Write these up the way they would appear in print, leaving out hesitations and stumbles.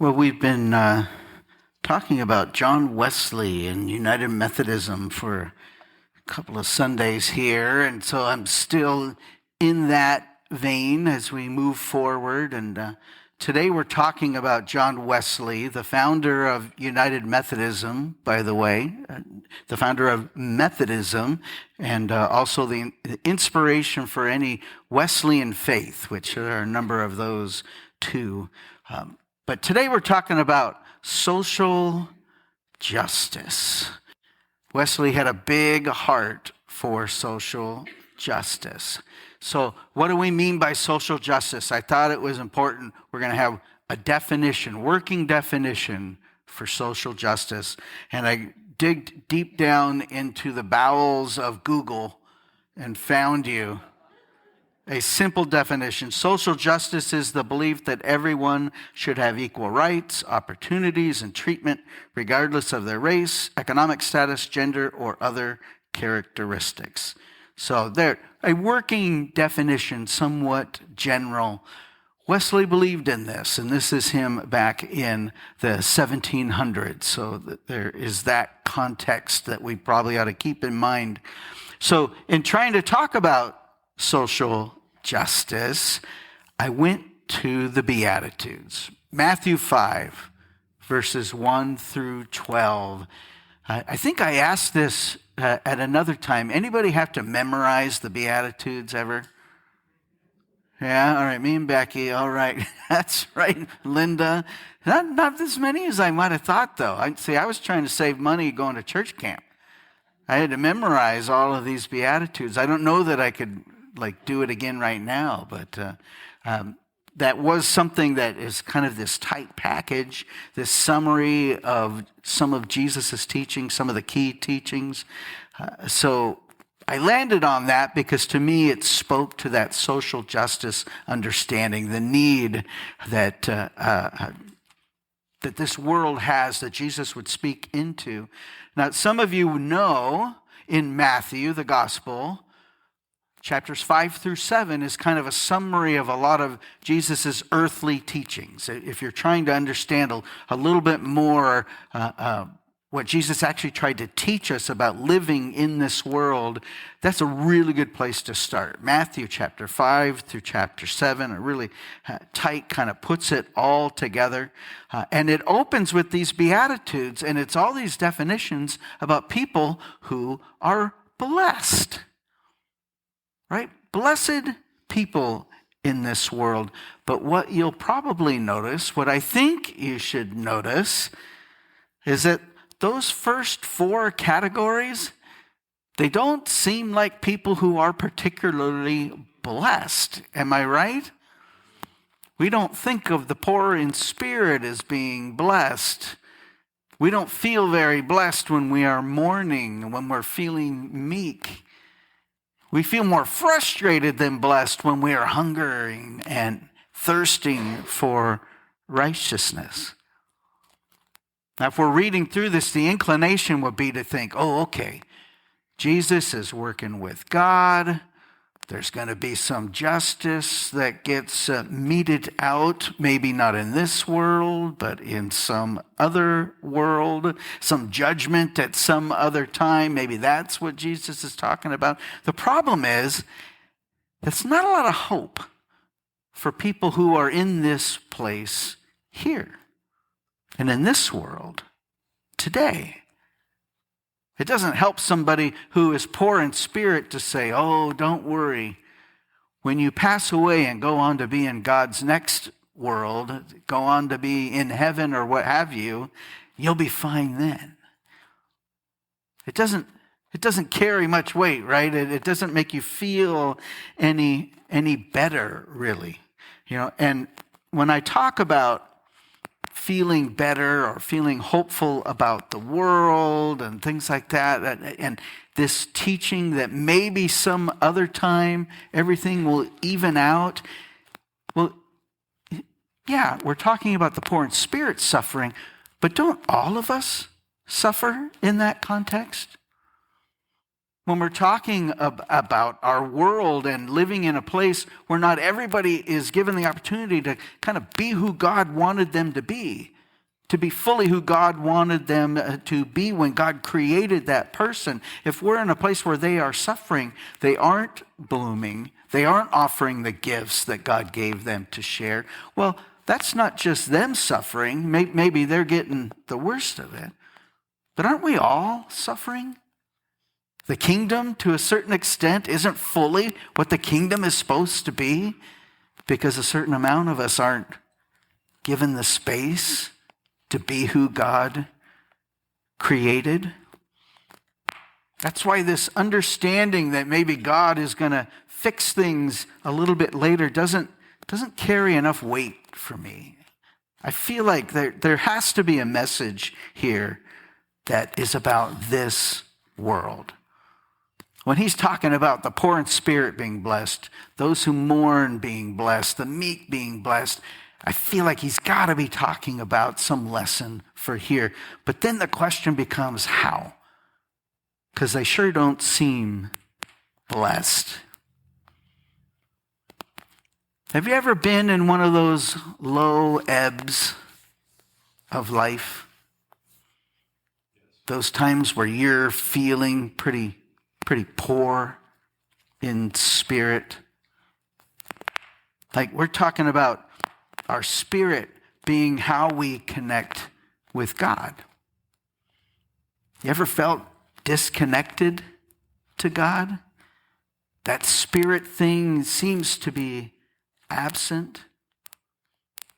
Well, we've been talking about John Wesley and United Methodism for a couple of Sundays here, and so I'm still in that vein as we move forward. And today we're talking about John Wesley, the founder of United Methodism, by the way, the founder of Methodism, and also the inspiration for any Wesleyan faith, which there are a number of those too. But today we're talking about social justice. Wesley had a big heart for social justice. So what do we mean by social justice? I thought it was important. We're going to have a definition, working definition for social justice. And I digged deep down into the bowels of Google and found you a simple definition. Social justice is the belief that everyone should have equal rights, opportunities, and treatment, regardless of their race, economic status, gender, or other characteristics. So there, a working definition, somewhat general. Wesley believed in this, and this is him back in the 1700s. So there is that context that we probably ought to keep in mind. So in trying to talk about social justice, I went to the Beatitudes. Matthew 5, verses 1 through 12. I think I asked this at another time. Anybody have to memorize the Beatitudes ever? Yeah, all right, me and Becky, all right. That's right, Linda. Not as many as I might have thought, though. I was trying to save money going to church camp. I had to memorize all of these Beatitudes. I don't know that I could do it again right now, but that was something that is kind of this tight package, this summary of some of Jesus's teachings, some of the key teachings. So I landed on that because to me it spoke to that social justice understanding, the need that that this world has, that Jesus would speak into. Now, some of you know in Matthew, the gospel, chapters 5 through 7 is kind of a summary of a lot of Jesus's earthly teachings. If you're trying to understand a little bit more what Jesus actually tried to teach us about living in this world, that's a really good place to start. Matthew chapter 5 through chapter 7, it really tight kind of puts it all together. And it opens with these Beatitudes, and it's all these definitions about people who are blessed. Right? Blessed people in this world. But what you'll probably notice, what I think you should notice, is that those first four categories, they don't seem like people who are particularly blessed. Am I right? We don't think of the poor in spirit as being blessed. We don't feel very blessed when we are mourning, when we're feeling meek. We feel more frustrated than blessed when we are hungering and thirsting for righteousness. Now, if we're reading through this, the inclination would be to think, oh, okay, Jesus is working with God. There's going to be some justice that gets meted out, maybe not in this world, but in some other world, some judgment at some other time. Maybe that's what Jesus is talking about. The problem is, there's not a lot of hope for people who are in this place here and in this world today. It doesn't help somebody who is poor in spirit to say, oh, don't worry. When you pass away and go on to be in God's next world, go on to be in heaven or what have you, you'll be fine then. It doesn't carry much weight, right? It doesn't make you feel any better, really. And when I talk about feeling better or feeling hopeful about the world and things like that, and this teaching that maybe some other time everything will even out. Well, yeah, we're talking about the poor in spirit suffering, but don't all of us suffer in that context? When we're talking about our world and living in a place where not everybody is given the opportunity to kind of be who God wanted them to be fully who God wanted them to be when God created that person. If we're in a place where they are suffering, they aren't blooming, they aren't offering the gifts that God gave them to share, well, that's not just them suffering. Maybe they're getting the worst of it. But aren't we all suffering? The kingdom, to a certain extent, isn't fully what the kingdom is supposed to be because a certain amount of us aren't given the space to be who God created. That's why this understanding that maybe God is going to fix things a little bit later doesn't carry enough weight for me. I feel like there has to be a message here that is about this world. When he's talking about the poor in spirit being blessed, those who mourn being blessed, the meek being blessed, I feel like he's got to be talking about some lesson for here. But then the question becomes how? Because they sure don't seem blessed. Have you ever been in one of those low ebbs of life? Those times where you're feeling pretty poor in spirit. Like we're talking about our spirit being how we connect with God. You ever felt disconnected to God? That spirit thing seems to be absent.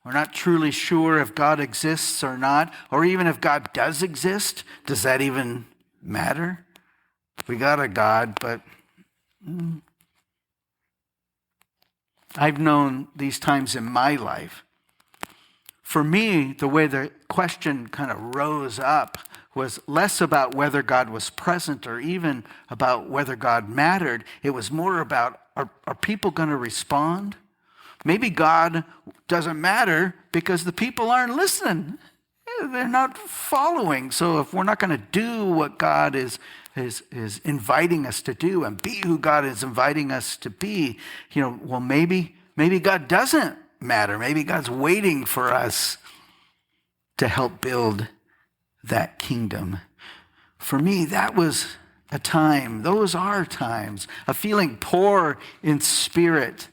We're not truly sure if God exists or not, or even if God does exist. Does that even matter? We got a God, but I've known these times in my life. For me, the way the question kind of rose up was less about whether God was present or even about whether God mattered. It was more about, are people going to respond? Maybe God doesn't matter because the people aren't listening. They're not following. So if we're not going to do what God is inviting us to do and be who God is inviting us to be, well, maybe God doesn't matter. Maybe God's waiting for us to help build that kingdom. For me, that was a time, those are times of feeling poor in spirit,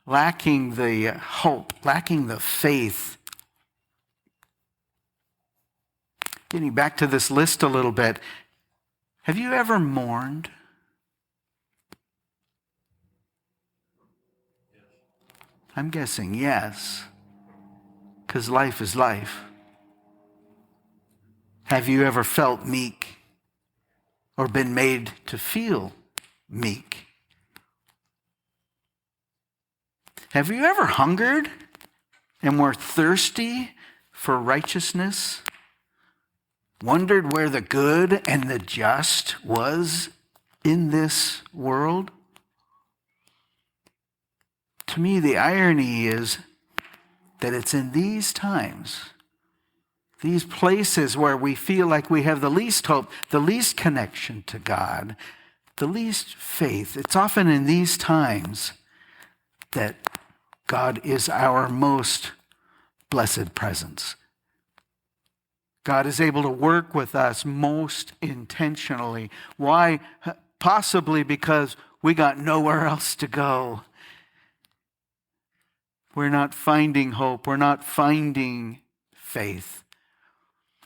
lacking the hope, lacking the faith. Getting back to this list a little bit, have you ever mourned? I'm guessing yes, because life is life. Have you ever felt meek or been made to feel meek? Have you ever hungered and were thirsty for righteousness? Wondered where the good and the just was in this world? To me, the irony is that it's in these times, these places where we feel like we have the least hope, the least connection to God, the least faith. It's often in these times that God is our most blessed presence. God is able to work with us most intentionally. Why? Possibly because we got nowhere else to go. We're not finding hope. We're not finding faith.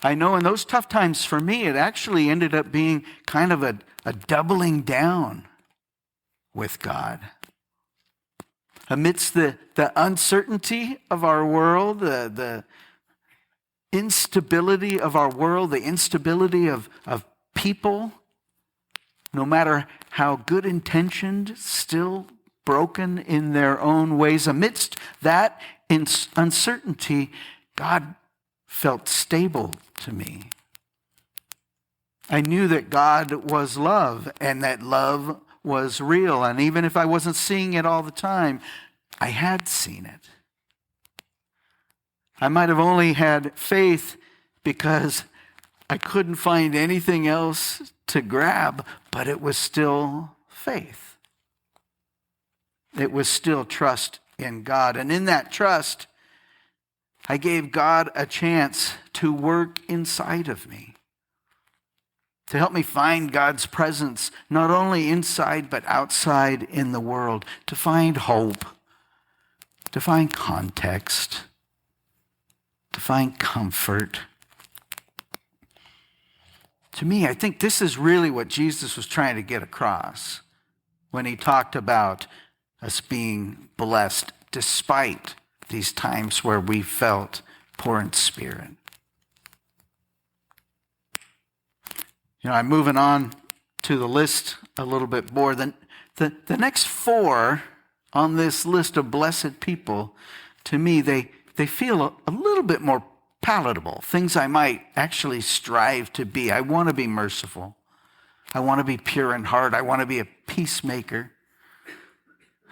I know in those tough times for me, it actually ended up being kind of a doubling down with God. Amidst the uncertainty of our world, the instability of our world, the instability of people, no matter how good intentioned, still broken in their own ways. Amidst that uncertainty, God felt stable to me. I knew that God was love and that love was real. And even if I wasn't seeing it all the time, I had seen it. I might have only had faith because I couldn't find anything else to grab, but it was still faith. It was still trust in God. And in that trust, I gave God a chance to work inside of me, to help me find God's presence, not only inside but outside in the world, to find hope, to find context, to find comfort. To me, I think this is really what Jesus was trying to get across when he talked about us being blessed despite these times where we felt poor in spirit. I'm moving on to the list a little bit more. The next four on this list of blessed people, to me, they feel a little bit more palatable, things I might actually strive to be. I want to be merciful. I want to be pure in heart. I want to be a peacemaker.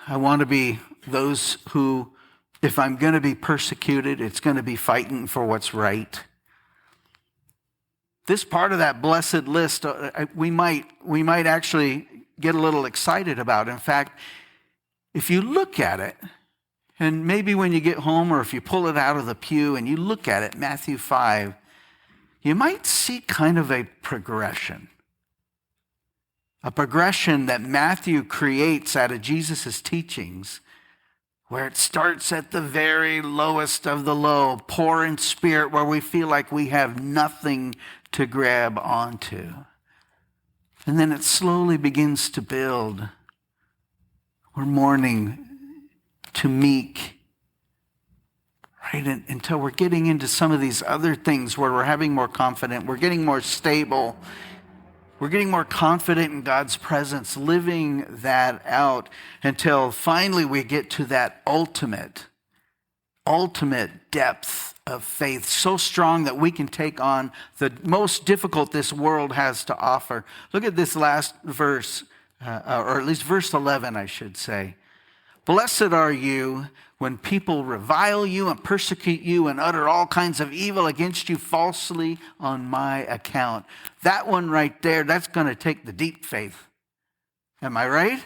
I want to be those who, if I'm going to be persecuted, it's going to be fighting for what's right. This part of that blessed list, we might actually get a little excited about. In fact, if you look at it, and maybe when you get home or if you pull it out of the pew and you look at it, Matthew 5, you might see kind of a progression. A progression that Matthew creates out of Jesus' teachings, where it starts at the very lowest of the low, poor in spirit, where we feel like we have nothing to grab onto. And then it slowly begins to build. We're mourning to meek, right? Until we're getting into some of these other things where we're having more confidence, we're getting more stable, we're getting more confident in God's presence, living that out until finally we get to that ultimate depth of faith, so strong that we can take on the most difficult this world has to offer. Look at this last verse, or at least verse 11, I should say. Blessed are you when people revile you and persecute you and utter all kinds of evil against you falsely on my account. That one right there, that's going to take the deep faith. Am I right?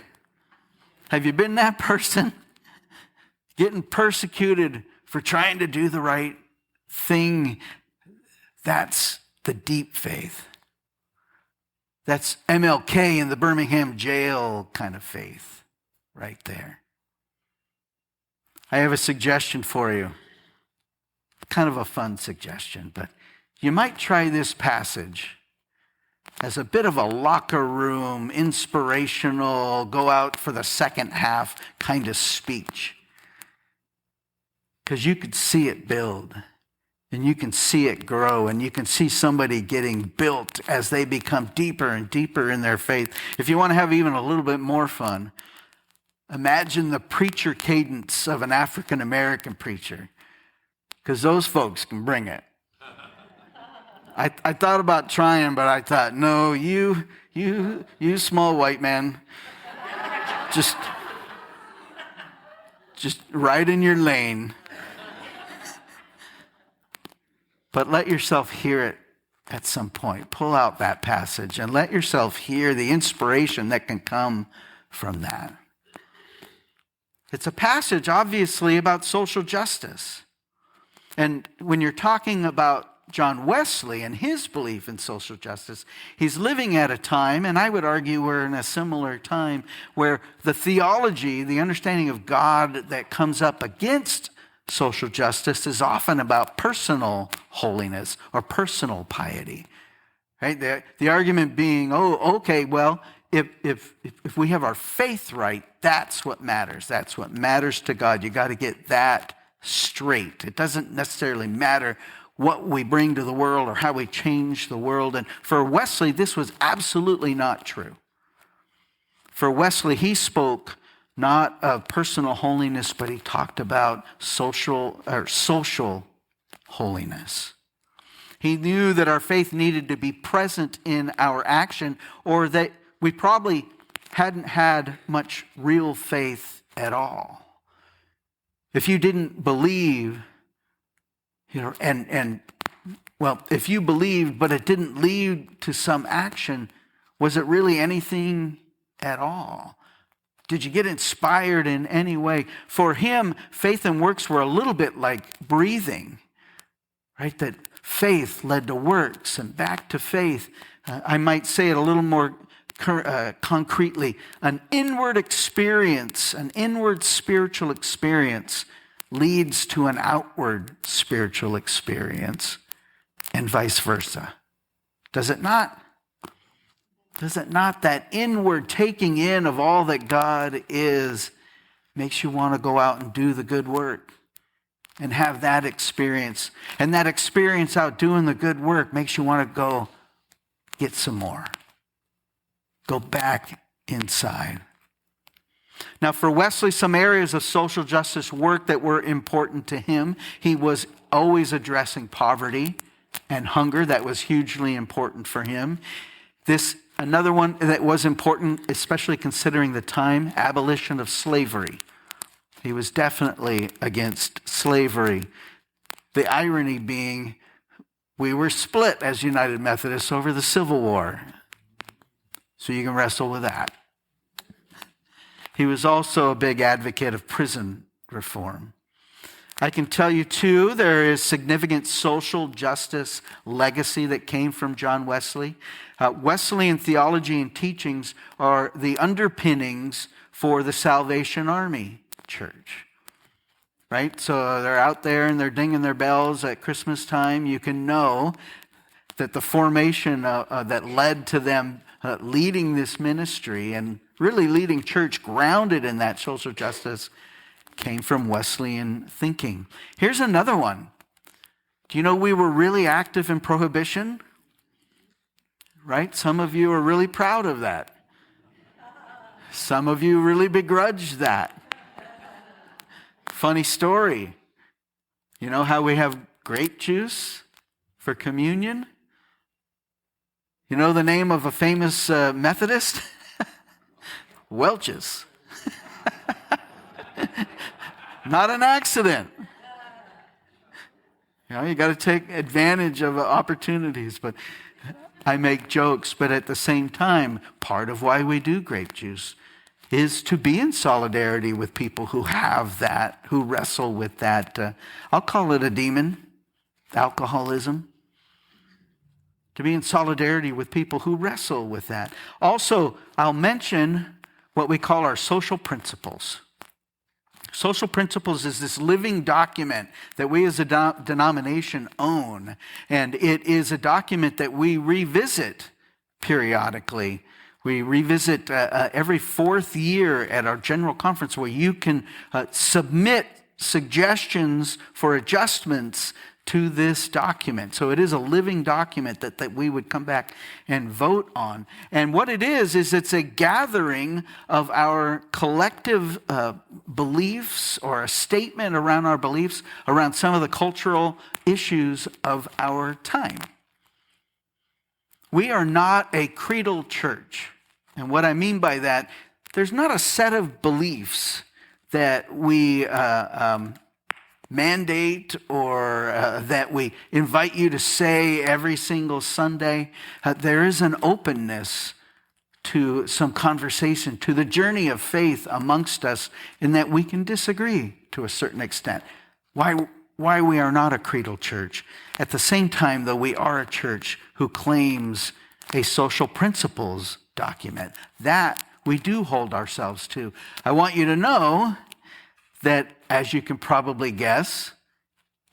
Have you been that person? Getting persecuted for trying to do the right thing. That's the deep faith. That's MLK in the Birmingham jail kind of faith right there. I have a suggestion for you. Kind of a fun suggestion, but you might try this passage as a bit of a locker room, inspirational, go out for the second half kind of speech. Because you could see it build, and you can see it grow, and you can see somebody getting built as they become deeper and deeper in their faith. If you want to have even a little bit more fun, imagine the preacher cadence of an African-American preacher, because those folks can bring it. I thought about trying, but I thought, no, you small white man, just right in your lane. But let yourself hear it at some point. Pull out that passage and let yourself hear the inspiration that can come from that. It's a passage, obviously, about social justice. And when you're talking about John Wesley and his belief in social justice, he's living at a time, and I would argue we're in a similar time, where the theology, the understanding of God that comes up against social justice is often about personal holiness or personal piety. Right? The argument being, if we have our faith right, that's what matters. That's what matters to God. You got to get that straight. It doesn't necessarily matter what we bring to the world or how we change the world. And for Wesley, this was absolutely not true. For Wesley, he spoke not of personal holiness, but he talked about social holiness. He knew that our faith needed to be present in our action, or that we probably hadn't had much real faith at all. If you didn't believe, and Well, if you believed, but it didn't lead to some action, was it really anything at all? Did you get inspired in any way? For him, faith and works were a little bit like breathing, right? That faith led to works and back to faith. I might say it a little more concretely. An inward experience, an inward spiritual experience leads to an outward spiritual experience, and vice versa. Does it not? Does it not? That inward taking in of all that God is makes you want to go out and do the good work and have that experience. And that experience out doing the good work makes you want to go get some more. Go back inside. Now, for Wesley, some areas of social justice work that were important to him, he was always addressing poverty and hunger. That was hugely important for him. Another one that was important, especially considering the time, abolition of slavery. He was definitely against slavery. The irony being, we were split as United Methodists over the Civil War. So you can wrestle with that. He was also a big advocate of prison reform. I can tell you, too, there is significant social justice legacy that came from John Wesley. Wesleyan theology and teachings are the underpinnings for the Salvation Army Church, right? So they're out there and they're dinging their bells at Christmas time. You can know that the formation that led to them leading this ministry and really leading church grounded in that social justice came from Wesleyan thinking. Here's another one. Do you know we were really active in prohibition? Right? Some of you are really proud of that. Some of you really begrudge that. Funny story. You know how we have grape juice for communion? You know the name of a famous Methodist? Welch's. Not an accident. You know, you got to take advantage of opportunities, but I make jokes, but at the same time, part of why we do grape juice is to be in solidarity with people who have that, who wrestle with that. I'll call it a demon, alcoholism. To be in solidarity with people who wrestle with that. Also, I'll mention what we call our social principles. Social principles is this living document that we as a denomination own, and it is a document that we revisit periodically. We revisit every fourth year at our general conference where you can submit suggestions for adjustments to this document. So it is a living document that we would come back and vote on. And what it is it's a gathering of our collective beliefs or a statement around our beliefs around some of the cultural issues of our time. We are not a creedal church. And what I mean by that, there's not a set of beliefs that we mandate or that we invite you to say every single Sunday. There is an openness to some conversation, to the journey of faith amongst us, in that we can disagree to a certain extent. Why we are not a creedal church. At the same time, though, we are a church who claims a social principles document. That we do hold ourselves to. I want you to know that, as you can probably guess,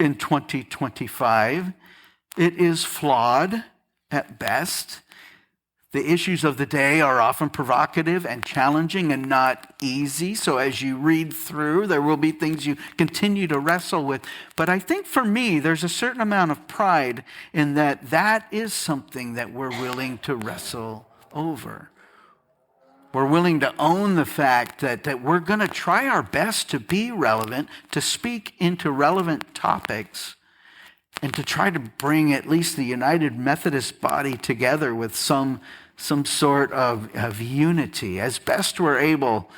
in 2025, it is flawed at best. The issues of the day are often provocative and challenging and not easy. So as you read through, there will be things you continue to wrestle with. But I think for me, there's a certain amount of pride in that is something that we're willing to wrestle over. We're willing to own the fact that we're going to try our best to be relevant, to speak into relevant topics, and to try to bring at least the United Methodist body together with some some sort of unity as best we're able.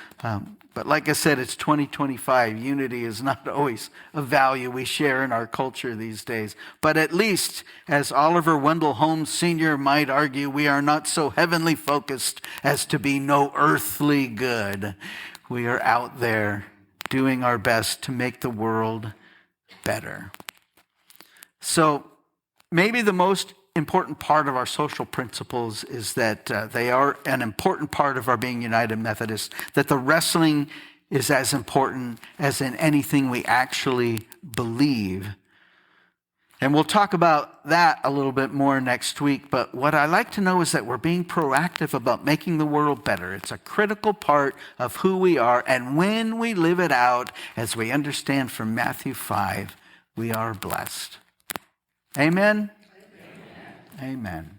But like I said, it's 2025. Unity is not always a value we share in our culture these days. But at least, as Oliver Wendell Holmes Sr. might argue, we are not so heavenly focused as to be no earthly good. We are out there doing our best to make the world better. So maybe the most important part of our social principles is that they are an important part of our being United Methodist, that the wrestling is as important as in anything we actually believe. And we'll talk about that a little bit more next week, but what I like to know is that we're being proactive about making the world better. It's a critical part of who we are, and when we live it out, as we understand from Matthew 5, we are blessed. Amen? Amen.